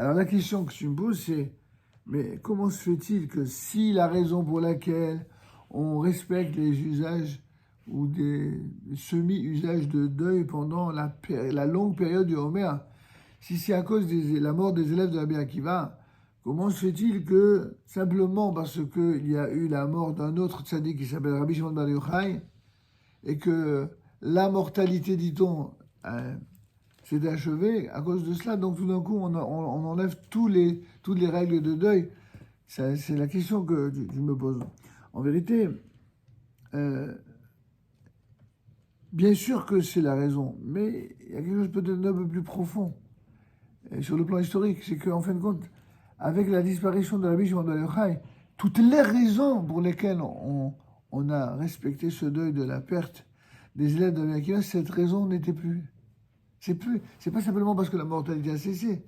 Alors la question que tu me poses, c'est, mais comment se fait-il que si la raison pour laquelle on respecte les usages ou des semi-usages de deuil pendant la longue période du Homer, si c'est à cause de la mort des élèves de Rabbi Akiva, comment se fait-il que simplement parce qu'il y a eu la mort d'un autre tzaddik qui s'appelle Rabbi Shimon Bar Yochai et que la mortalité, dit-on, s'est achevée à cause de cela, donc tout d'un coup on enlève toutes les règles de deuil. C'est la question que tu me poses. En vérité, bien sûr que c'est la raison, mais il y a quelque chose peut-être un peu plus profond. Et sur le plan historique, c'est qu'en fin de compte, avec la disparition de Rabbi Shimon Bar Yochai, toutes les raisons pour lesquelles on a respecté ce deuil de la perte des élèves de Rabbi Akiva, cette raison n'était plus. C'est pas simplement parce que la mortalité a cessé,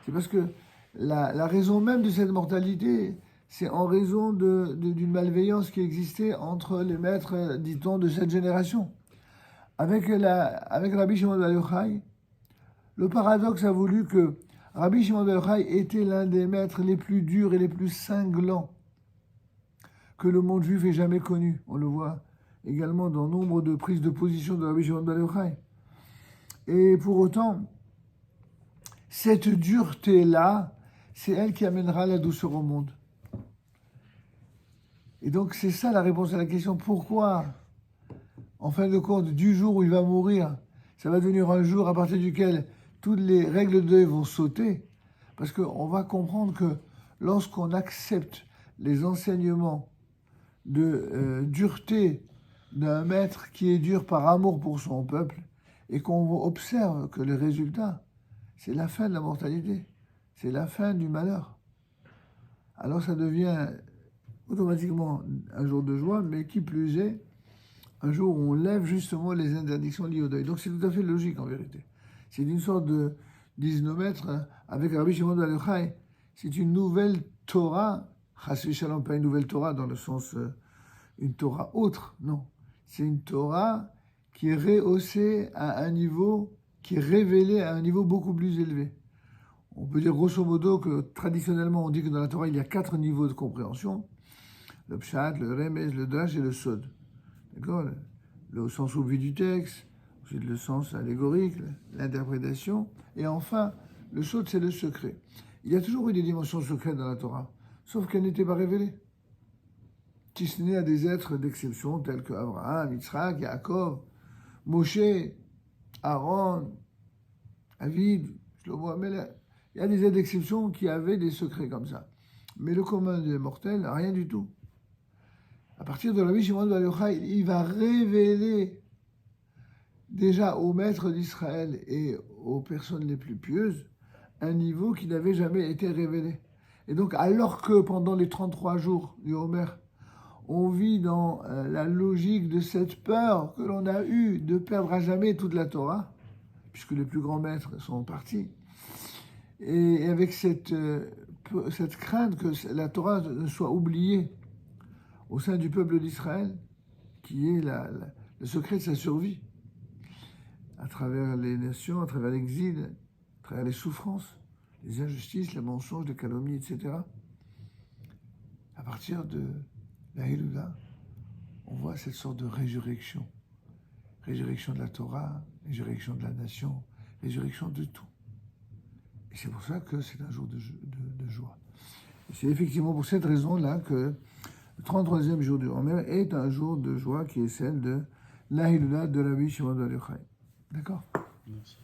c'est parce que la raison même de cette mortalité, c'est en raison d'une malveillance qui existait entre les maîtres, dit-on, de cette génération. Avec Rabbi Shimon Bar Yochai, le paradoxe a voulu que Rabbi Shimon Bar Yochai était l'un des maîtres les plus durs et les plus cinglants que le monde juif ait jamais connu. On le voit également dans nombre de prises de position de Rabbi Shimon Bar Yochai. Et pour autant, cette dureté-là, c'est elle qui amènera la douceur au monde. Et donc c'est ça la réponse à la question, pourquoi, en fin de compte, du jour où il va mourir, ça va devenir un jour à partir duquel toutes les règles de deuil vont sauter, parce qu'on va comprendre que lorsqu'on accepte les enseignements de dureté d'un maître qui est dur par amour pour son peuple, et qu'on observe que le résultat, c'est la fin de la mortalité, c'est la fin du malheur, alors ça devient automatiquement un jour de joie, mais qui plus est, un jour où on lève justement les interdictions liées au deuil. Donc c'est tout à fait logique en vérité. C'est une sorte de d'isnomètre avec Rabbi Shimon Bar Yochai. C'est une nouvelle Torah, chas v'shalom, pas une nouvelle Torah dans le sens une Torah autre, non. C'est une Torah qui est rehaussée à un niveau, qui est révélée à un niveau beaucoup plus élevé. On peut dire grosso modo que traditionnellement on dit que dans la Torah il y a 4 niveaux de compréhension. Le pshat, le remez, le drash et le sod. D'accord ? Le sens obvi du texte, ensuite le sens allégorique, l'interprétation, et enfin, le sod, c'est le secret. Il y a toujours eu des dimensions secrètes dans la Torah, sauf qu'elles n'étaient pas révélées. Si ce n'est à des êtres d'exception tels que Abraham, Yitzhak, Yaakov, Moshe, Aaron, David, Shlomo Amelech. Il y a des êtres d'exception qui avaient des secrets comme ça. Mais le commun des mortels, rien du tout. À partir de Rabbi Shimon Bar Yochai, il va révéler déjà aux maîtres d'Israël et aux personnes les plus pieuses un niveau qui n'avait jamais été révélé. Et donc, alors que pendant les 33 jours du Homer, on vit dans la logique de cette peur que l'on a eue de perdre à jamais toute la Torah, puisque les plus grands maîtres sont partis, et avec cette crainte que la Torah ne soit oubliée au sein du peuple d'Israël, qui est le secret de sa survie, à travers les nations, à travers l'exil, à travers les souffrances, les injustices, les mensonges, les calomnies, etc. À partir de la Héloula, on voit cette sorte de résurrection. Résurrection de la Torah, résurrection de la nation, résurrection de tout. Et c'est pour ça que c'est un jour de joie. Et c'est effectivement pour cette raison-là que le 33e jour du Homer est un jour de joie qui est celle de la Héloula de Rabbi Shimon Bar Yochai. D'accord ? Merci.